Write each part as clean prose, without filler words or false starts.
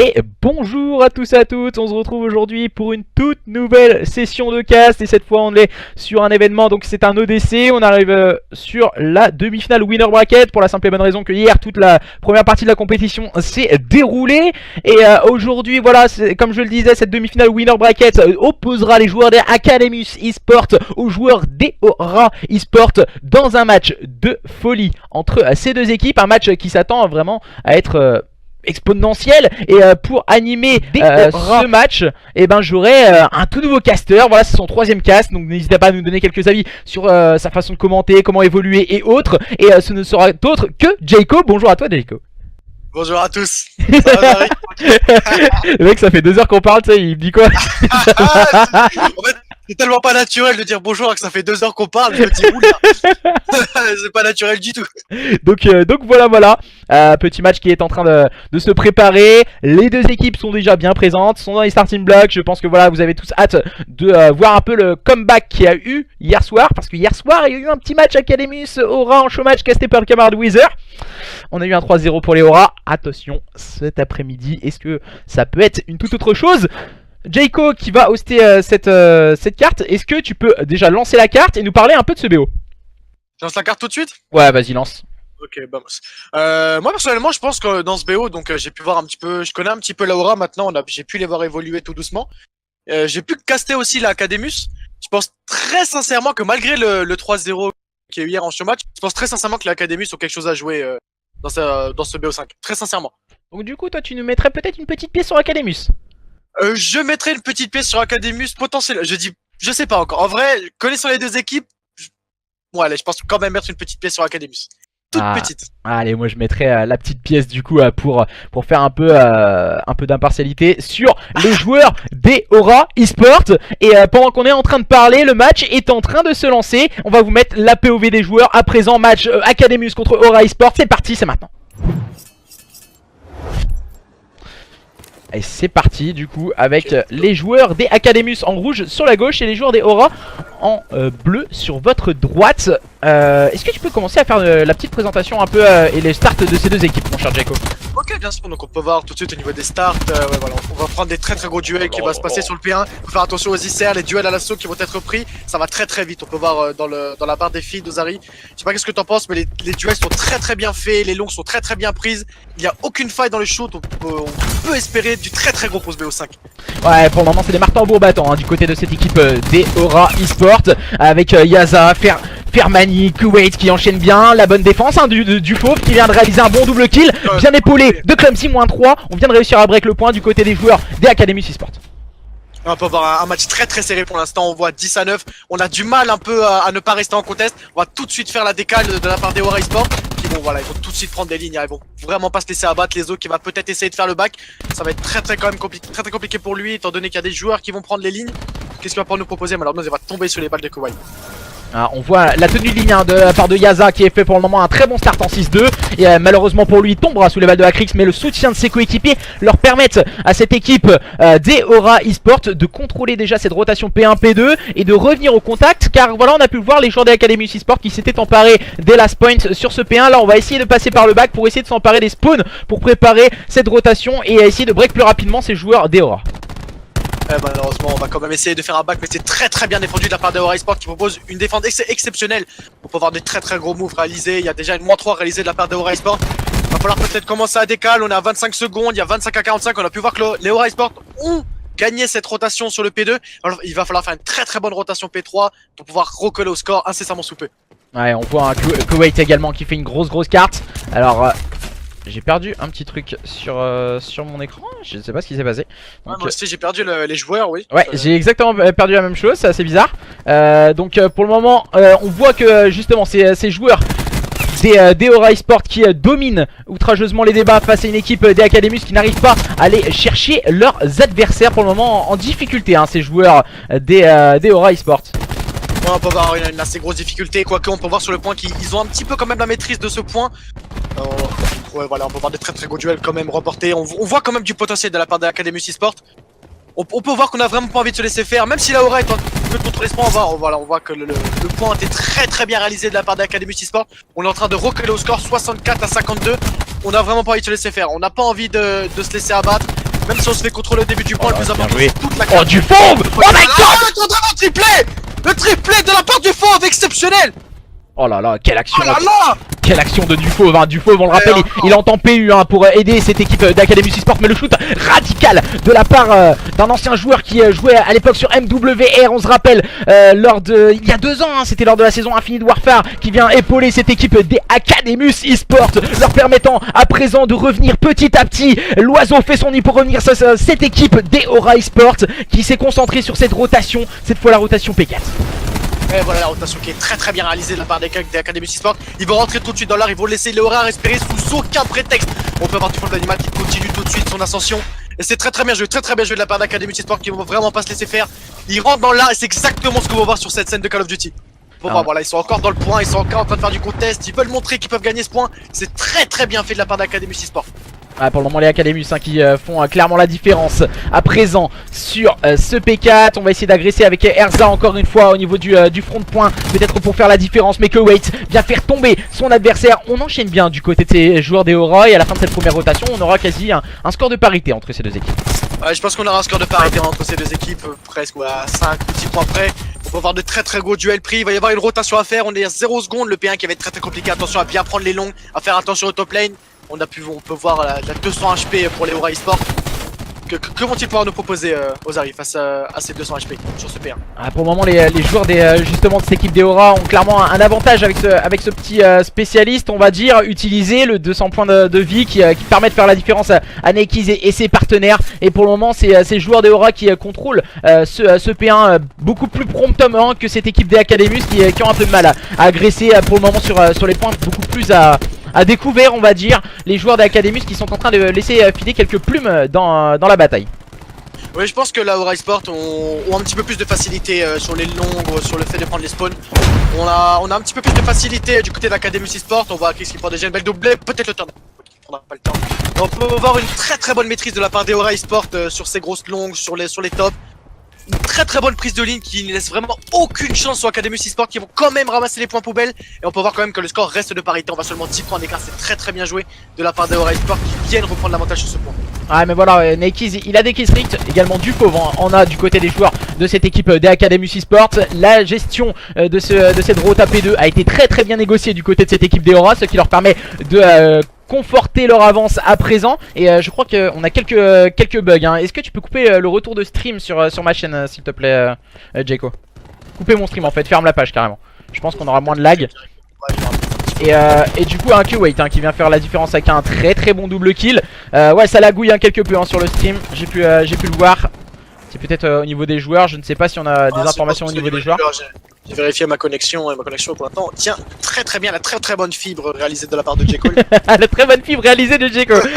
Et bonjour à tous et à toutes, on se retrouve aujourd'hui pour une toute nouvelle session de cast. Et cette fois on est sur un événement, donc c'est un ODC. On arrive sur la demi-finale winner bracket, pour la simple et bonne raison que hier toute la première partie de la compétition s'est déroulée. Et aujourd'hui voilà, comme je le disais, cette demi-finale winner bracket opposera les joueurs des Academus eSport aux joueurs d'Eora eSport dans un match de folie entre ces deux équipes. Un match qui s'attend vraiment à être exponentiel. Et pour animer ce match, et ben j'aurai un tout nouveau caster. Voilà, c'est son troisième cast, donc n'hésitez pas à nous donner quelques avis sur sa façon de commenter, comment évoluer et autres. Et ce ne sera autre que Jayco. Bonjour à toi Jayco. Bonjour à tous. Ça va, Marie? Le mec, ça fait 2 heures qu'on parle, tu sais, il me dit quoi? En fait, c'est tellement pas naturel de dire bonjour alors que ça fait 2 heures qu'on parle. Je me dis oula. C'est pas naturel du tout. Donc voilà. Petit match qui est en train de se préparer. Les deux équipes sont déjà bien présentes, sont dans les starting blocks. Je pense que voilà, vous avez tous hâte de voir un peu le comeback qu'il y a eu hier soir. Parce que hier soir, il y a eu un petit match Academus Aura en show match casté par le camarade Wither. On a eu un 3-0 pour les Aura. Attention, cet après-midi, est-ce que ça peut être une toute autre chose? Jayco qui va hoster cette carte, est-ce que tu peux déjà lancer la carte et nous parler un peu de ce BO? Je lance la carte tout de suite? Ouais, vas-y, lance. Ok, bah, moi personnellement, je pense que dans ce BO, donc j'ai pu voir un petit peu, je connais un petit peu l'Aura maintenant, j'ai pu les voir évoluer tout doucement. J'ai pu caster aussi l'Academus. Je pense très sincèrement que malgré le 3-0 qui est eu hier en show match, je pense très sincèrement que l'Academus ont quelque chose à jouer dans ce BO5. Très sincèrement. Donc du coup, toi, tu nous mettrais peut-être une petite pièce sur Academus? Je mettrais une petite pièce sur Academus potentiellement. Je sais pas encore. En vrai, connaissant les deux équipes, bon allez, je pense quand même mettre une petite pièce sur Academus. Toute petite. Allez, moi je mettrais la petite pièce du coup pour faire un peu d'impartialité sur les joueurs d'Eora eSport. Et pendant qu'on est en train de parler, le match est en train de se lancer. On va vous mettre la POV des joueurs à présent. Match Academus contre Eora eSport. C'est parti, c'est maintenant. Et c'est parti du coup avec les joueurs des Academus en rouge sur la gauche et les joueurs des Aura en bleu sur votre droite. Est-ce que tu peux commencer à faire la petite présentation un peu et les starts de ces deux équipes, mon cher Jayco? Ok, bien sûr, donc on peut voir tout de suite au niveau des starts, ouais, voilà, on va prendre des très gros duels qui vont se passer sur le P1. Il faut faire attention aux ICR, les duels à l'assaut qui vont être pris, ça va très vite. On peut voir dans la barre des filles d'Ozari. Je sais pas qu'est-ce que t'en penses, mais les duels sont très bien faits, les longues sont très bien prises. Il n'y a aucune faille dans le shoot, on peut espérer du très gros pour ce BO5. Ouais, pour le moment c'est des marteaux en bourbattant du côté de cette équipe des Aura eSport avec Yaza, Fermani, Kuwait qui enchaîne bien, la bonne défense du fauve qui vient de réaliser un bon double kill, bien épaulé de Clumsy -3. On vient de réussir à break le point du côté des joueurs des Academus eSport. On peut avoir un match très serré pour l'instant, on voit 10-9, on a du mal un peu à ne pas rester en contest, on va tout de suite faire la décale de la part des Aura eSport. Puis bon voilà, ils vont tout de suite prendre des lignes, ils vont vraiment pas se laisser abattre. Les autres qui va peut-être essayer de faire le back, ça va être très compliqué pour lui étant donné qu'il y a des joueurs qui vont prendre les lignes. Qu'est-ce qu'il va pouvoir nous proposer? Malheureusement il va tomber sur les balles de Kuwait. On voit la tenue de ligne de la part de Yaza qui est fait pour le moment un très bon start en 6-2. Et malheureusement pour lui il tombera sous les balles de Acrix, mais le soutien de ses coéquipiers leur permettent à cette équipe des Aura eSport de contrôler déjà cette rotation P1, P2 et de revenir au contact. Car voilà, on a pu voir les joueurs des Academus eSport qui s'étaient emparés des last points sur ce P1. Là on va essayer de passer par le back pour essayer de s'emparer des spawns pour préparer cette rotation et essayer de break plus rapidement ces joueurs des Aura. Malheureusement on va quand même essayer de faire un back, mais c'est très bien défendu de la part de Aura eSport qui propose une défense exceptionnelle. On peut avoir des très gros moves réalisés. Il y a déjà une -3 réalisée de la part de Aura eSport. Il va falloir peut-être commencer à décaler. On est à 25 secondes, il y a 25 à 45. On a pu voir que les Aura eSport ont gagné cette rotation sur le P2. Alors, il va falloir faire une très bonne rotation P3 pour pouvoir recoller au score incessamment sous peu. Ouais, on voit un Kuwait également qui fait une grosse carte. Alors j'ai perdu un petit truc sur mon écran, je ne sais pas ce qui s'est passé. Donc, moi aussi j'ai perdu les joueurs, oui. Ouais, j'ai exactement perdu la même chose, c'est assez bizarre. Donc pour le moment, on voit que justement ces joueurs des Aura eSport qui dominent outrageusement les débats face à une équipe des Academus qui n'arrive pas à aller chercher leurs adversaires pour le moment en difficulté, ces joueurs des Aura eSport. Ouais, on peut voir une assez grosse difficulté, quoique on peut voir sur le point qu'ils ont un petit peu quand même la maîtrise de ce point. Ouais, voilà, on peut voir des très gros duels quand même remportés. On voit quand même du potentiel de la part de l'Academus eSport. On peut voir qu'on a vraiment pas envie de se laisser faire, même si la Aura est un peu contre les points, on voit que le point était très bien réalisé de la part de l'Academus eSport. On est en train de reculer au score 64 à 52. On a vraiment pas envie de se laisser faire, on n'a pas envie de se laisser abattre. Même si on se fait contrôler au début du point, le plus important c'est toute la Oh, carte. du fauve! Oh my god! Le triplé! Le triplé de la part du fauve, exceptionnel! Oh là là, quelle action! Oh là là! Quelle action de Dufauve, hein. Dufauve, on le rappelle, il entend PU hein, pour aider cette équipe d'Academy Sport, mais le shoot radical de la part d'un ancien joueur qui jouait à l'époque sur MWR, on se rappelle, lors de... il y a 2 ans, hein, c'était lors de la saison Infinite Warfare, qui vient épauler cette équipe des Academus eSport, leur permettant à présent de revenir petit à petit. L'oiseau fait son nid pour revenir sur cette équipe des Aura eSport, qui s'est concentrée sur cette rotation, cette fois la rotation P4. Et voilà la rotation qui est très bien réalisée de la part des Academy Sport. Ils vont rentrer tout de suite dans l'art, ils vont laisser les Aura respirer sous aucun prétexte. On peut avoir du fond de l'animal qui continue tout de suite son ascension. Et c'est très bien joué de la part d'Academy Sport qui vont vraiment pas se laisser faire. Ils rentrent dans l'art et c'est exactement ce qu'on va voir sur cette scène de Call of Duty. Bon bah voilà, ils sont encore dans le point, ils sont encore en train de faire du contest, ils veulent montrer qu'ils peuvent gagner ce point. C'est très bien fait de la part d'Academy Sport. Ah, pour le moment les Academus hein, qui font clairement la différence à présent sur ce P4. On va essayer d'agresser avec Erza encore une fois au niveau du front de point, peut-être pour faire la différence, mais que Wait vient faire tomber son adversaire. On enchaîne bien du côté de ces joueurs des Aura et à la fin de cette première rotation on aura quasi un score de parité entre ces deux équipes. Ouais, je pense qu'on aura un score de parité entre ces deux équipes, presque à 5 ou 6 points près. On peut avoir de très gros duels pris, il va y avoir une rotation à faire, on est à 0 secondes, le P1 qui va être très compliqué, attention à bien prendre les longs, à faire attention au top lane. On peut voir la 200 HP pour les Aura eSport. Que vont-ils pouvoir nous proposer Ozari face à ces 200 HP sur ce P1? Ah, pour le moment les joueurs justement de cette équipe des Aura ont clairement un avantage avec ce petit spécialiste, on va dire, utiliser le 200 points de vie qui permet de faire la différence à Nekiz et ses partenaires. Et pour le moment c'est ces joueurs des Aura qui contrôlent ce P1 beaucoup plus promptement que cette équipe des Academus qui ont un peu de mal à agresser pour le moment sur les points, beaucoup plus à découvert on va dire, les joueurs d'Academus qui sont en train de laisser filer quelques plumes dans la bataille. Oui, je pense que la Aura eSport ont un petit peu plus de facilité sur les longues, sur le fait de prendre les spawns. On a un petit peu plus de facilité du côté d'Academy eSport. On voit qu'est-ce qui prend déjà une belle doublée, peut-être le turn. Il prendra pas le temps. On peut avoir une très bonne maîtrise de la part des Aura eSport sur ces grosses longues, sur les tops. Une très bonne prise de ligne qui ne laisse vraiment aucune chance aux Academy eSport qui vont quand même ramasser les points poubelles. Et on peut voir quand même que le score reste de parité. On va seulement 10 points d'écart, c'est très bien joué de la part des Aura eSport qui viennent reprendre l'avantage sur ce point. Ah mais voilà, Nekiz il a des kills stricts, également Dufauve on a du côté des joueurs de cette équipe des Academy eSport. La gestion de cette rota P2 a été très bien négociée du côté de cette équipe des Aura, ce qui leur permet de conforter leur avance à présent. Et je crois qu'on a quelques bugs hein. Est-ce que tu peux couper le retour de stream sur ma chaîne s'il te plaît Jaco? Couper mon stream en fait, ferme la page carrément. Je pense qu'on aura moins de lag. Et du coup un Q-Wait hein, qui vient faire la différence avec un très bon double kill. Ouais ça lagouille hein, quelque peu hein, sur le stream, j'ai pu le voir. C'est peut-être au niveau des joueurs, je ne sais pas si on a des informations au niveau des joueurs. J'ai vérifié ma connexion et ma connexion pour l'instant tient très bien, la très bonne fibre réalisée de la part de J. Cole. La très bonne fibre réalisée de J. Cole.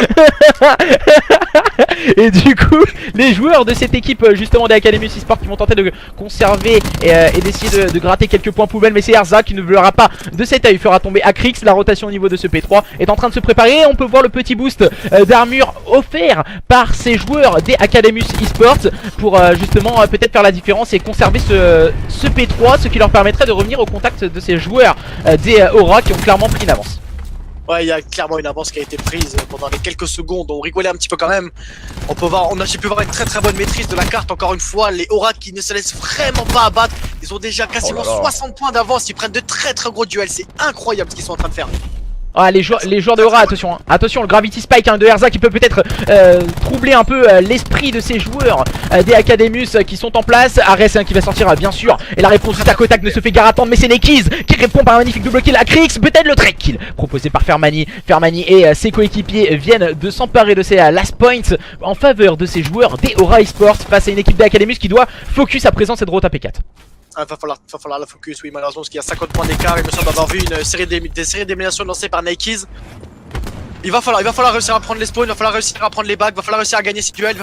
Et du coup, les joueurs de cette équipe justement des Academy eSport qui vont tenter de conserver et d'essayer de gratter quelques points poubelles. Mais c'est Erza qui ne verra pas de cet œil, fera tomber Acrix. La rotation au niveau de ce P3 est en train de se préparer. Et on peut voir le petit boost d'armure offert par ces joueurs des Academy eSport pour justement peut-être faire la différence et conserver ce P3, ce qui leur permettrait de revenir au contact de ces joueurs des Aura qui ont clairement pris une avance. Ouais, il y a clairement une avance qui a été prise pendant les quelques secondes. On rigolait un petit peu quand même. J'ai pu voir une très bonne maîtrise de la carte. Encore une fois, les Aura qui ne se laissent vraiment pas abattre. Ils ont déjà quasiment 60 points d'avance. Ils prennent de très gros duels. C'est incroyable ce qu'ils sont en train de faire. Ah les joueurs de Aura, attention hein. Attention le Gravity Spike hein, de Erza qui peut peut-être troubler un peu l'esprit de ces joueurs des Academus qui sont en place. Ares hein, qui va sortir bien sûr. Et la réponse du tac au tac ne se fait guère attendre, mais c'est Nekiz qui répond par un magnifique double kill à Krix. Peut-être le track kill proposé par Fermani. Fermani et ses coéquipiers viennent de s'emparer de ces last points en faveur de ces joueurs des Aura eSports face à une équipe des Academus qui doit focus à présent cette rota P4. Ah, va falloir la focus, oui, malheureusement, parce qu'il y a 50 points d'écart. Il me semble avoir vu des séries d'éliminations lancées par Nekiz. Il va falloir réussir à prendre les spawns, il va falloir réussir à prendre les bags, il va falloir réussir à gagner ces duels.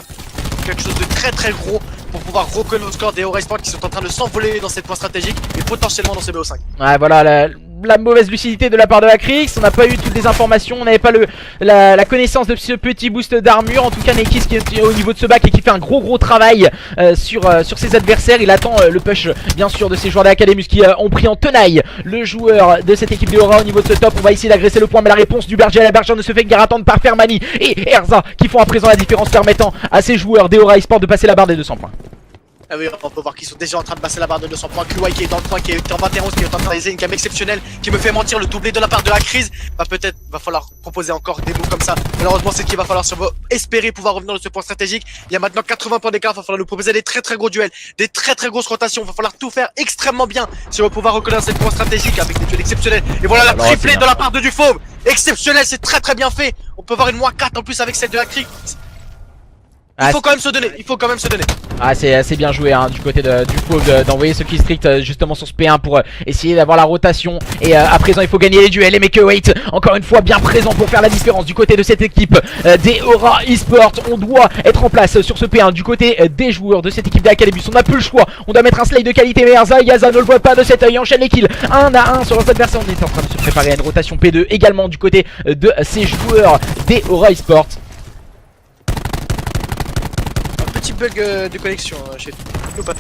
Quelque chose de très gros pour pouvoir reconnaître le score des Aura eSport qui sont en train de s'envoler dans cette point stratégique et potentiellement dans ce BO5. Ouais, voilà, la mauvaise lucidité de la part de Acrix. On n'a pas eu toutes les informations, on n'avait pas la connaissance de ce petit boost d'armure. En tout cas Nekis qui est au niveau de ce bac et qui fait un gros travail sur ses adversaires. Il attend le push bien sûr de ces joueurs d'Académus qui ont pris en tenaille le joueur de cette équipe de Aura au niveau de ce top. On va essayer d'agresser le point, mais la réponse du berger à la bergère ne se fait guère attendre par Fermani et Erza qui font à présent la différence, permettant à ces joueurs d'Aura eSport de passer la barre des 200 points. Ah oui, on peut voir qu'ils sont déjà en train de passer la barre de 200 points. QY qui est dans le point, qui est en 21, qui est en train de réaliser une gamme exceptionnelle, qui me fait mentir, le doublé de la part de la crise. Va falloir proposer encore des moves comme ça. Malheureusement, c'est ce qu'il va falloir espérer pouvoir revenir de ce point stratégique. Il y a maintenant 80 points d'écart, va falloir nous proposer des très gros duels, des très grosses rotations. Va falloir tout faire extrêmement bien si on va pouvoir reconnaître cette point stratégique avec des duels exceptionnels. Et voilà la triplée de la part de Dufauve. Exceptionnel, c'est très bien fait. On peut voir une -4 en plus avec celle de la crise. Il faut quand même se donner, Ah c'est bien joué hein, du côté du Fauve d'envoyer ce kill strict justement sur ce P1 pour essayer d'avoir la rotation. Et à présent il faut gagner les duels. Et Makeweight encore une fois bien présent pour faire la différence du côté de cette équipe des Aura eSport. On doit être en place sur ce P1 du côté des joueurs de cette équipe d'Académus. On n'a plus le choix, on doit mettre un slay de qualité. Mais Erza Yaza ne le voit pas de cet œil, enchaîne les kills 1 à 1 sur leurs adversaires. On est en train de se préparer à une rotation P2 également du côté de ces joueurs des Aura eSport. Petit bug de connexion chez toi.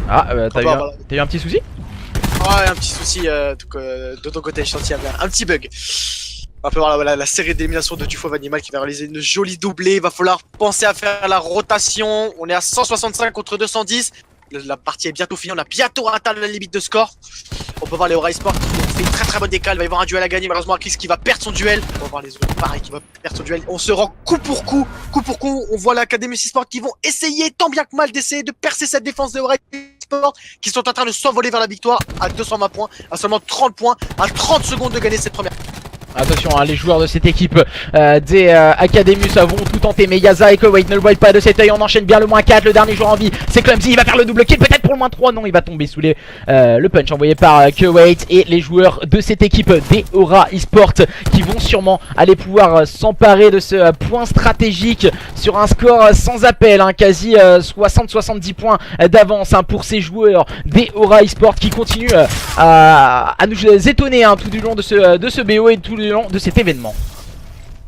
Ah t'as eu un petit souci? Ouais, un petit souci de ton côté, je t'en tiens bien. Un petit bug. On va voir la série d'élimination de Dufauve Animal qui va réaliser une jolie doublée. Il va falloir penser à faire la rotation. On est à 165 contre 210. La partie est bientôt finie, on a bientôt atteint la limite de score. On peut voir les Aura eSport qui fait une très bonne décale. Il va y avoir un duel à gagner, malheureusement Acrix qui va perdre son duel. On va voir les autres pareil qui va perdre son duel. On se rend coup pour coup. On voit l'Académus eSport qui vont essayer tant bien que mal d'essayer de percer cette défense des Aura eSport, qui sont en train de s'envoler vers la victoire à 220 points, à seulement 30 points, à 30 secondes de gagner cette première. Attention hein, les joueurs de cette équipe des Académus vont tout tenter. Mais Yaza et Kuwait ne le voient pas de cet œil. On enchaîne bien le -4, le dernier joueur en vie c'est Clumsy, il va faire le double kill peut-être pour le -3. Non, il va tomber sous le punch envoyé par Kuwait. Et les joueurs de cette équipe des Aura eSport qui vont sûrement aller pouvoir s'emparer de ce point stratégique sur un score sans appel hein, quasi 60-70 points d'avance hein, pour ces joueurs des Aura eSport qui continuent à nous étonner hein, tout du long de ce BO et tout le long de cet événement.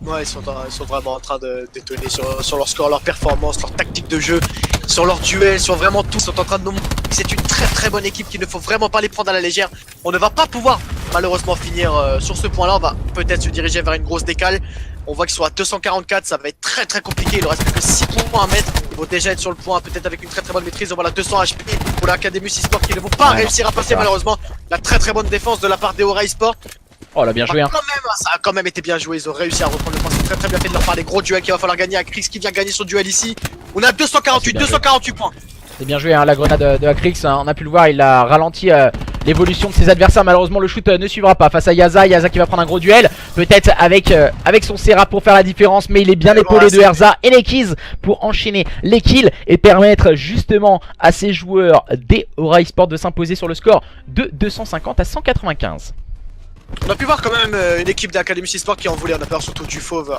Ouais, ils sont vraiment en train de détonner sur leur score, leur performance, leur tactique de jeu, sur leur duel, sur vraiment tout. Ils sont en train de nous montrer que c'est une très bonne équipe qu'il ne faut vraiment pas les prendre à la légère. On ne va pas pouvoir malheureusement finir sur ce point là. On va peut-être se diriger vers une grosse décale. On voit qu'ils sont à 244, ça va être très compliqué. Il ne reste plus que 6 points à mettre. Ils vont déjà être sur le point, peut-être avec une très bonne maîtrise. On voit la 200 HP pour l'Académus eSport qui ne vont pas réussir à passer malheureusement. La très bonne défense de la part des Aura eSport. Oh là bien joué hein. Ça a quand même été bien joué, ils ont réussi à reprendre le point, c'est très bien fait de leur part, des gros duels qu'il va falloir gagner. Acrix qui vient gagner son duel ici. On a 248 points. C'est bien joué hein, la grenade de Acrix, hein, on a pu le voir, il a ralenti l'évolution de ses adversaires. Malheureusement le shoot ne suivra pas face à Yaza. Yaza qui va prendre un gros duel, peut-être avec son Serra pour faire la différence. Mais il est bien épaulé de Erza et Nekiz pour enchaîner les kills et permettre justement à ces joueurs des Aura eSport de s'imposer sur le score de 250 à 195. On a pu voir quand même une équipe d'Académus eSport qui en voulait, on a peur surtout du Fauve.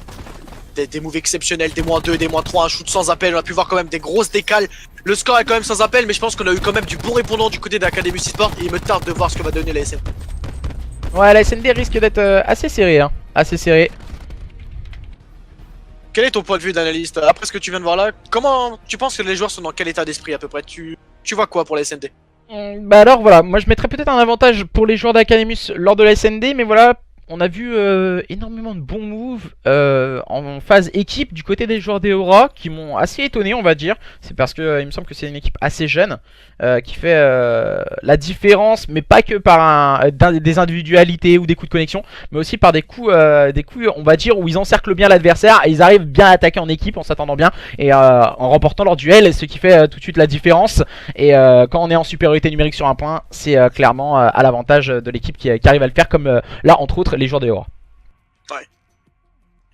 Des moves exceptionnels, des -2, des -3, un shoot sans appel. On a pu voir quand même des grosses décales. Le score est quand même sans appel, mais je pense qu'on a eu quand même du bon répondant du côté d'Académus eSport. Et il me tarde de voir ce que va donner la SND. Ouais, la SND risque d'être assez serrée hein, assez serrée. Quel est ton point de vue d'analyste après ce que tu viens de voir là? Comment tu penses que les joueurs sont dans quel état d'esprit à peu près? Tu vois quoi pour la SND? Bah alors voilà, moi je mettrais peut-être un avantage pour les joueurs d'Académus lors de la SND, mais voilà, on a vu énormément de bons moves en phase équipe du côté des joueurs des Aura qui m'ont assez étonné on va dire. C'est parce que il me semble que c'est une équipe assez jeune qui fait la différence, mais pas que par des individualités ou des coups de connexion, mais aussi par des coups on va dire où ils encerclent bien l'adversaire et ils arrivent bien à attaquer en équipe en s'attendant bien et en remportant leur duel, ce qui fait tout de suite la différence. Et quand on est en supériorité numérique sur un point, c'est clairement à l'avantage de l'équipe qui arrive à le faire, comme là entre autres les joueurs des Aura. Ouais.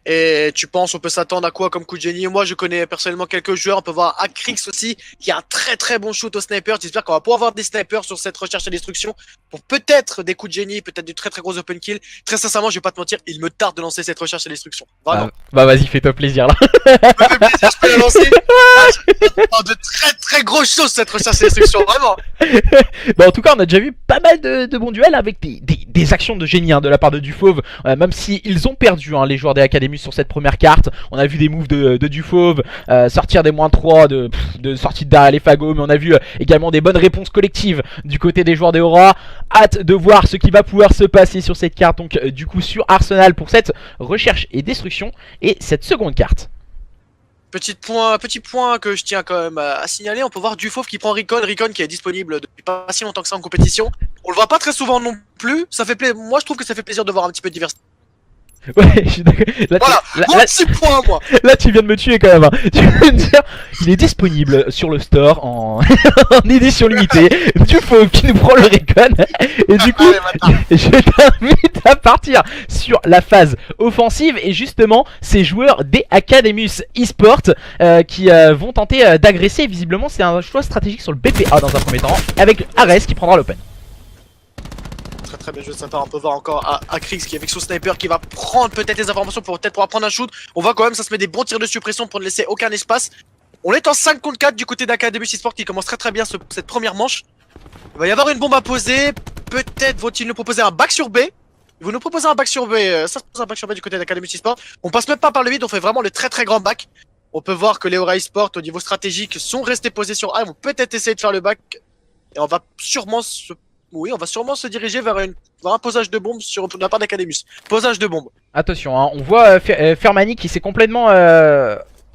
Et tu penses on peut s'attendre à quoi comme coup de génie? Moi je connais personnellement quelques joueurs, on peut voir Acrix aussi qui a un très très bon shoot au sniper. J'espère qu'on va pouvoir avoir des snipers sur cette recherche et destruction pour peut-être des coups de génie, peut-être du très très gros open kill. Très sincèrement je vais pas te mentir, il me tarde de lancer cette recherche et destruction. Vraiment. Bah vas-y, fais-toi plaisir là. Ça me fait plaisir, je peux la lancer. De très très grosses choses cette recherche et destruction, vraiment. Bah en tout cas on a déjà vu pas mal de bons duels avec des actions de génie hein, de la part de Dufauve, même si ils ont perdu hein, les joueurs des Académies sur cette première carte. On a vu des moves de Dufauve, sortir des -3, de sortie de derrière les fagots, mais on a vu également des bonnes réponses collectives du côté des joueurs des Aura. Hâte de voir ce qui va pouvoir se passer sur cette carte, donc du coup sur Arsenal pour cette recherche et destruction et cette seconde carte. Petit point que je tiens quand même à signaler, on peut voir Dufauve qui prend Recon qui est disponible depuis pas si longtemps que ça en compétition. On le voit pas très souvent non plus, ça fait plaisir. Moi je trouve que ça fait plaisir de voir un petit peu de diversité. Ouais, je suis d'accord. Voilà, mon petit point moi. Là tu viens de me tuer quand même hein. Tu veux me dire, il est disponible sur le store en, en édition limitée. Dufauve qui nous prend le Recon. Et du coup, je t'invite à partir sur la phase offensive. Et justement, ces joueurs des Academus eSport qui vont tenter d'agresser. Visiblement, c'est un choix stratégique sur le BPA dans un premier temps, avec Ares qui prendra l'open. Très bien joué de sa part, on peut voir encore Acrix qui est avec son sniper qui va prendre peut-être les informations pour peut-être pouvoir prendre un shoot. On voit quand même ça se met des bons tirs de suppression pour ne laisser aucun espace. On est en 5 contre 4 du côté d'Académus eSport qui commence très bien cette première manche. Il va y avoir une bombe à poser, peut-être vont-ils nous proposer un back sur B. Ils vont nous proposer un back sur B, ça se pose un back sur B du côté d'Académus eSport. On passe même pas par le vide, on fait vraiment le très très grand back. On peut voir que les Aura eSport au niveau stratégique sont restés posés sur A, ils vont peut-être essayer de faire le back. Et on va sûrement se diriger vers un posage de bombe de la part d'Académus. Posage de bombe. Attention, hein, on voit Fermani qui s'est complètement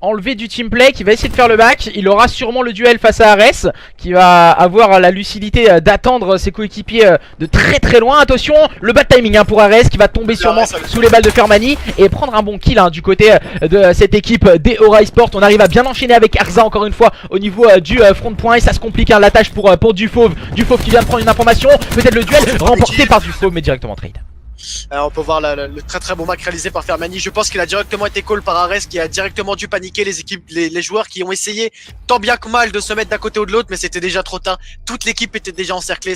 enlevé du teamplay, qui va essayer de faire le back. Il aura sûrement le duel face à Ares, qui va avoir la lucidité d'attendre ses coéquipiers de très très loin. Attention, le bad timing hein, pour Ares qui va tomber sûrement sous les balles de Fermani et prendre un bon kill hein, du côté de cette équipe des Aura eSport. On arrive à bien enchaîner avec Arza encore une fois au niveau du front point et ça se complique hein, la tâche pour Dufauve. Dufauve qui vient de prendre une information, peut-être le duel remporté par Dufauve mais directement trade. Alors on peut voir le très très bon back réalisé par Fermani. Je pense qu'il a directement été call par Ares qui a directement dû paniquer les joueurs qui ont essayé tant bien que mal de se mettre d'un côté ou de l'autre, mais c'était déjà trop tard. Toute l'équipe était déjà encerclée.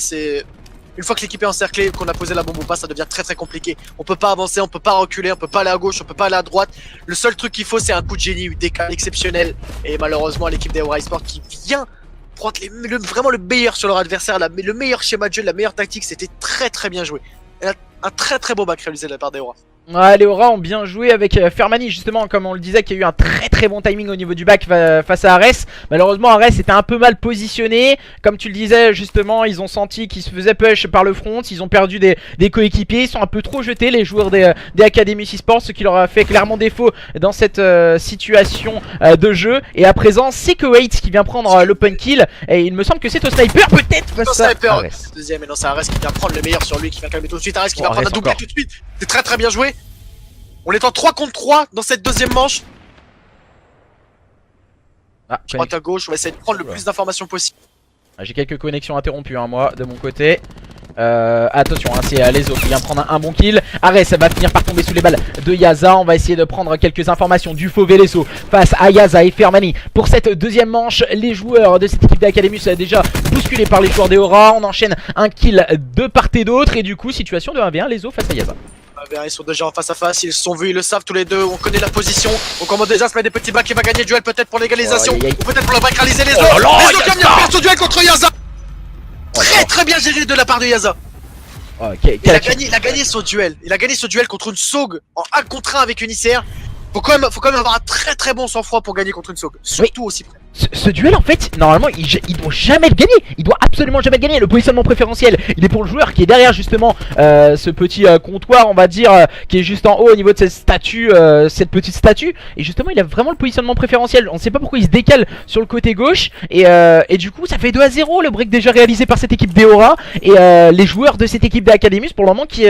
Une fois que l'équipe est encerclée, qu'on a posé la bombe ou pas, ça devient très très compliqué. On peut pas avancer, on peut pas reculer, on peut pas aller à gauche, on peut pas aller à droite. Le seul truc qu'il faut c'est un coup de génie UDK exceptionnel. Et malheureusement l'équipe des Aura eSport qui vient prendre vraiment le meilleur sur leur adversaire, le meilleur schéma de jeu, la meilleure tactique, c'était très très bien joué. Un très très beau back réalisé de la part des Aura. Ouais, les Aura ont bien joué avec Fermani justement, comme on le disait, qu'il y a eu un très très bon timing au niveau du back face à Ares. Malheureusement Ares était un peu mal positionné. Comme tu le disais justement, ils ont senti qu'ils se faisaient push par le front. Ils ont perdu des coéquipiers, ils sont un peu trop jetés les joueurs des Academy eSports, ce qui leur a fait clairement défaut dans cette situation de jeu. Et à présent c'est Kuwait qui vient prendre l'open kill. Et il me semble que c'est au sniper peut-être face à Ares. Deuxième, et non c'est Ares qui vient prendre le meilleur sur lui, qui vient calmer tout de suite. Ares qui va prendre un doublé tout de suite. C'est très très bien joué. On est en 3 contre 3 dans cette deuxième manche. Droite à gauche, on va essayer de prendre le plus d'informations possible. J'ai quelques connexions interrompues hein, moi de mon côté. Attention, hein, c'est Lezo qui vient prendre un bon kill. Ares va finir par tomber sous les balles de Yaza. On va essayer de prendre quelques informations. Dufauve et Lezo face à Yaza et Fermani. Pour cette deuxième manche, les joueurs de cette équipe d'Académus déjà bousculés par les joueurs des Aura. On enchaîne un kill de part et d'autre. Et du coup, situation de 1v1 Lezo face à Yaza. Ils sont déjà en face à face, ils se sont vus, ils le savent tous les deux, on connaît la position. On commence déjà à se mettre des petits backs qui va gagner le duel peut-être pour l'égalisation. Ou peut-être pour la back réaliser les autres. Lezo qui vient faire son duel contre Yaza. Très très bien géré de la part de Yaza. Il a gagné son duel. Il a gagné ce duel contre une SOG en 1 contre 1 avec une ICR. Faut quand même avoir un très très bon sang-froid pour gagner contre une SOG. Surtout aussi près. Ce duel en fait, normalement il doit jamais le gagner. Il doit absolument jamais le gagner. Le positionnement préférentiel, il est pour le joueur qui est derrière justement ce petit comptoir on va dire qui est juste en haut au niveau de cette statue, cette petite statue. Et justement il a vraiment le positionnement préférentiel. On ne sait pas pourquoi il se décale sur le côté gauche. Et du coup ça fait 2-0 le break déjà réalisé par cette équipe d'Aura. Et les joueurs de cette équipe d'Académus pour le moment qui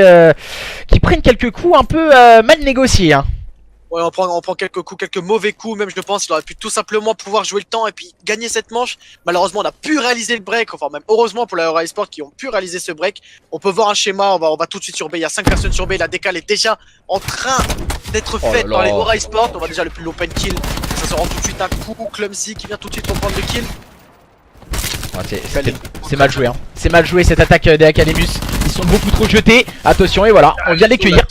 prennent quelques coups un peu mal négociés hein. Ouais, on prend quelques coups, quelques mauvais coups, même je pense. Il aurait pu tout simplement pouvoir jouer le temps et puis gagner cette manche. Malheureusement, on a pu réaliser le break. Enfin, même heureusement pour la Aura Esport qui ont pu réaliser ce break. On peut voir un schéma, on va tout de suite sur B. Il y a 5 personnes sur B. La décale est déjà en train d'être faite par les Aura Esport. On va déjà le plus l'open kill. Ça se rend tout de suite un coup. Clumsy qui vient tout de suite reprendre le kill. C'est mal joué, hein. C'est mal joué cette attaque des Academus. Ils sont beaucoup trop jetés. Attention, et voilà, on vient de les cueillir.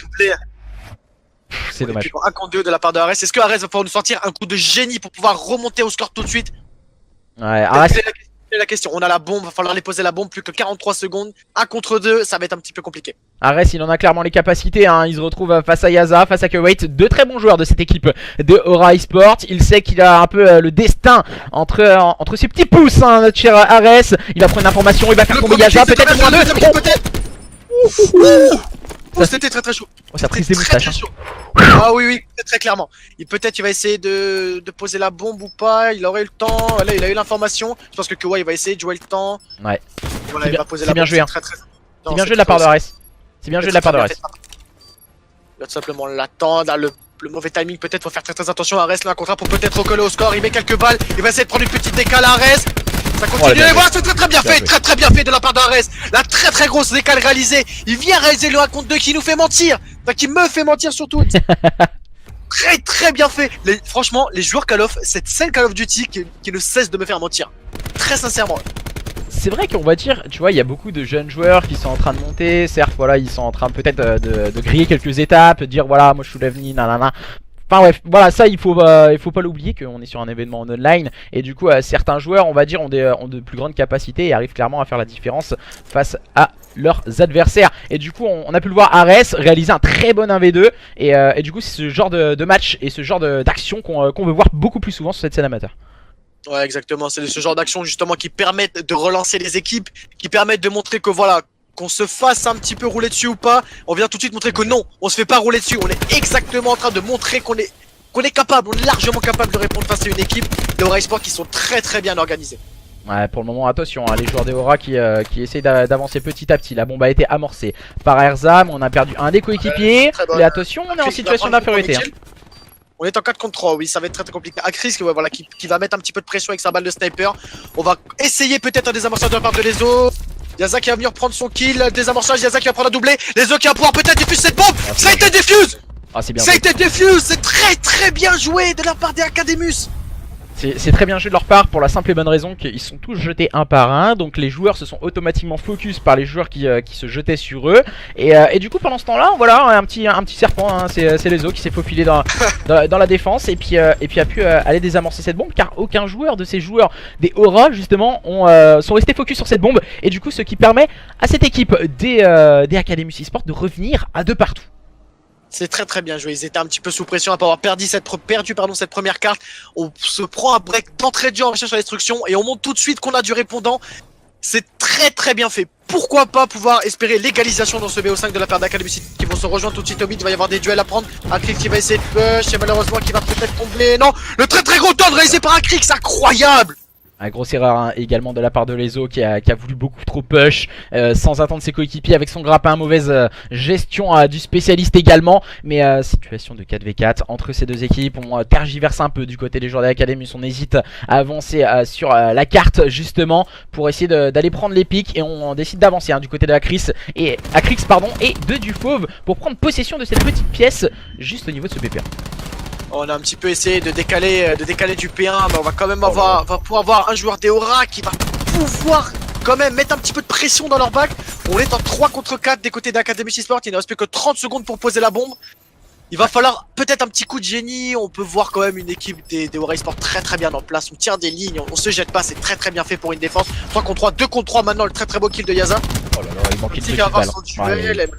C'est dommage. Un contre 2 de la part de Ares. Est-ce que Ares va pouvoir nous sortir un coup de génie pour pouvoir remonter au score tout de suite? Ouais, Ares. C'est la question. On a la bombe, va falloir les poser la bombe. Plus que 43 secondes. 1 contre 2, ça va être un petit peu compliqué. Ares, il en a clairement les capacités, hein. Il se retrouve face à Yaza, face à Kuwait, deux très bons joueurs de cette équipe de Aura Esport. Il sait qu'il a un peu le destin entre ses petits pouces, hein, notre cher Ares. Il va prendre une information, il va faire tomber Yaza, peut-être moins deux. Oh, c'était très très chaud. Oh, ça prise des moustaches. Ah oui, très clairement. Peut-être il va essayer de poser la bombe ou pas. Il aurait eu le temps. Là, il a eu l'information. Je pense que Kuwait il va essayer de jouer le temps. Ouais. Voilà, il va poser la bombe. C'est bien joué, hein. C'est bien joué de la part de Ares. C'est bien joué de la part de Ares. Il va tout simplement l'attendre. Le mauvais timing, peut-être, faut faire très attention. Ares, là, un contrat pour peut-être recoller au score. Il met quelques balles. Il va essayer de prendre une petite décale à Ares. Ça continue. Et voilà, c'est très bien fait. Très bien fait de la part d'Ares. La très grosse décale réalisée. Il vient réaliser le 1 contre 2 qui nous fait mentir. Enfin, qui me fait mentir surtout. Très bien fait. Franchement, les joueurs Call of, cette scène Call of Duty qui ne cesse de me faire mentir. Très sincèrement. C'est vrai qu'on va dire, tu vois, il y a beaucoup de jeunes joueurs qui sont en train de monter. Certes, voilà, ils sont en train peut-être de griller quelques étapes, de dire voilà, moi je suis l'avenir, nanana. Enfin bref, voilà, ça il faut pas l'oublier qu'on est sur un événement en online. Et du coup, certains joueurs, on va dire, ont de plus grandes capacités et arrivent clairement à faire la différence face à leurs adversaires. Et du coup, on a pu le voir, Ares réaliser un très bon 1v2. Et du coup, c'est ce genre de match et ce genre d'action qu'on veut voir beaucoup plus souvent sur cette scène amateur. Ouais, exactement. C'est ce genre d'action justement qui permettent de relancer les équipes, qui permettent de montrer que voilà, qu'on se fasse un petit peu rouler dessus ou pas, on vient tout de suite montrer que non, on se fait pas rouler dessus. On est exactement en train de montrer qu'on est capable, on est largement capable de répondre face à une équipe de Aura Esport qui sont très bien organisées. Ouais, pour le moment, attention, hein, les joueurs des Aura qui essayent d'avancer petit à petit. La bombe a été amorcée par Erzam, on a perdu un des coéquipiers. Mais attention, on est en situation d'infériorité. On est en 4 contre 3, oui, ça va être très compliqué. Akris voilà, qui va mettre un petit peu de pression avec sa balle de sniper. On va essayer peut-être un désamorçage de la part de Lezo. Yaza qui va venir prendre son kill, désamorçage, Yaza qui va prendre la doublée. Lezo qui va pouvoir peut-être diffuser cette bombe. Ça a été diffuse. C'est bien. Ça a été diffuse, c'est très bien joué de la part des Academus. C'est très bien joué de leur part pour la simple et bonne raison qu'ils sont tous jetés un par un. Donc les joueurs se sont automatiquement focus par les joueurs qui se jetaient sur eux. Et du coup pendant ce temps là, voilà, un petit serpent, hein, c'est Lezo qui s'est faufilé dans la défense. Et puis a pu aller désamorcer cette bombe. Car aucun joueur de ces joueurs des Aura justement sont restés focus sur cette bombe. Et du coup ce qui permet à cette équipe des Academus eSport de revenir à deux partout. C'est très bien joué, ils étaient un petit peu sous pression après avoir perdu cette première carte. On se prend un break d'entrée de jeu en recherche à la destruction et on montre tout de suite qu'on a du répondant. C'est très bien fait. Pourquoi pas pouvoir espérer l'égalisation dans ce BO5 de la part d'Academy qui vont se rejoindre tout de suite au mid. Il va y avoir des duels à prendre. Akrix qui va essayer de push et malheureusement qui va peut-être tomber. Non, le très gros down réalisé par Akrix, incroyable. Grosse erreur, hein, également de la part de Lezo qui a voulu beaucoup trop push sans attendre ses coéquipiers avec son grappin. Mauvaise gestion du spécialiste également. Mais situation de 4v4 entre ces deux équipes. On tergiverse un peu du côté des joueurs de l'Académie. On hésite à avancer sur la carte justement pour essayer d'aller prendre les pics. Et on décide d'avancer du côté de Akrix et de Dufauve pour prendre possession de cette petite pièce juste au niveau de ce PPA. On a un petit peu essayé de décaler du P1, mais on va quand même va pouvoir avoir un joueur des Aura qui va pouvoir quand même mettre un petit peu de pression dans leur back. On est en 3 contre 4 des côtés d'Academy eSport, il ne reste plus que 30 secondes pour poser la bombe. Il va falloir peut-être un petit coup de génie. On peut voir quand même une équipe des Aura eSport très bien en place. On tire des lignes, on se jette pas, c'est très bien fait pour une défense. 3 contre 3, 2 contre 3 maintenant, le très beau kill de Yaza. Oh là là, il manquait de balle.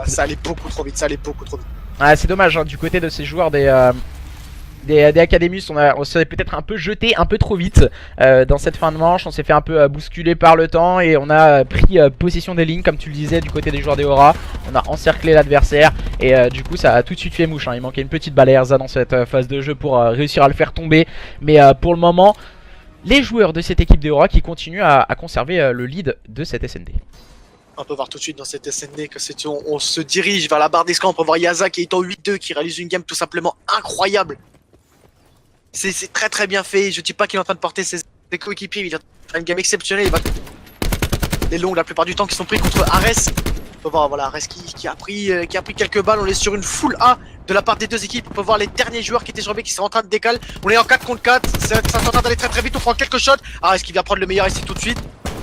Ça allait beaucoup trop vite, c'est dommage, hein, du côté de ces joueurs des Academus, on s'est peut-être un peu jeté un peu trop vite dans cette fin de manche. On s'est fait un peu bousculer par le temps et on a pris possession des lignes comme tu le disais du côté des joueurs des Aura. On a encerclé l'adversaire et du coup ça a tout de suite fait mouche, hein. Il manquait une petite balle à Erza dans cette phase de jeu pour réussir à le faire tomber. Mais pour le moment, les joueurs de cette équipe des Aura qui continuent à conserver le lead de cette SND. On peut voir tout de suite dans cette SND que on se dirige vers la barre des scans. On peut voir Yaza qui est en 8-2, qui réalise une game tout simplement incroyable. C'est très très bien fait. Je dis pas qu'il est en train de porter ses coéquipiers, il a fait une game exceptionnelle. Il va... Les longs la plupart du temps qui sont pris contre Ares. On peut voir voilà, Ares qui a pris quelques balles. On est sur une full A de la part des deux équipes. On peut voir les derniers joueurs qui étaient sur B qui sont en train de décaler. On est en 4 contre 4. Ça est en train d'aller très très vite. On prend quelques shots. Ares qui vient prendre le meilleur ici tout de suite.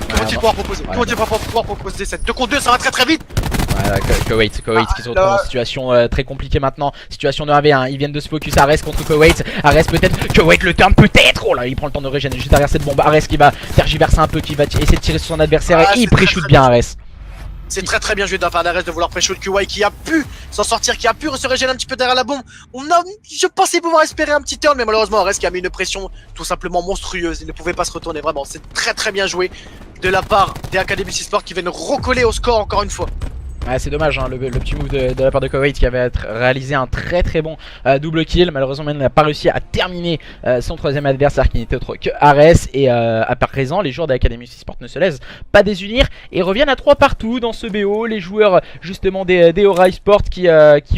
Que vont-ils pouvoir proposer? Que vont-ils pouvoir proposer? Cette 2 contre 2, ça va très très vite. Koweït qui se retrouve en situation très compliquée maintenant. Situation de 1v1, ils viennent de se focus Ares contre Koweït. Ares peut-être, Koweït le turn peut-être. Oh là, il prend le temps de régénérer juste derrière cette bombe. Ares qui va tergiverser un peu, qui va essayer de tirer sur son adversaire et il pré-shoot bien Ares. C'est très très bien joué de la part d'Ares de vouloir pré-shoot QY qui a pu s'en sortir, qui a pu se régénérer un petit peu derrière la bombe. Je pensais pouvoir espérer un petit turn, mais malheureusement Ares qui a mis une pression tout simplement monstrueuse. Il ne pouvait pas se retourner, vraiment. C'est très très bien joué de la part des Academy Sport qui viennent recoller au score encore une fois. Ouais, c'est dommage, hein, le petit move de la part de Koweït qui avait réalisé un très très bon double kill. Malheureusement, il n'a pas réussi à terminer son troisième adversaire qui n'était autre que Ares. Et à présent, les joueurs de l'Academy Sport ne se laissent pas désunir et reviennent à 3 partout dans ce BO. Les joueurs justement des Aura Sport qui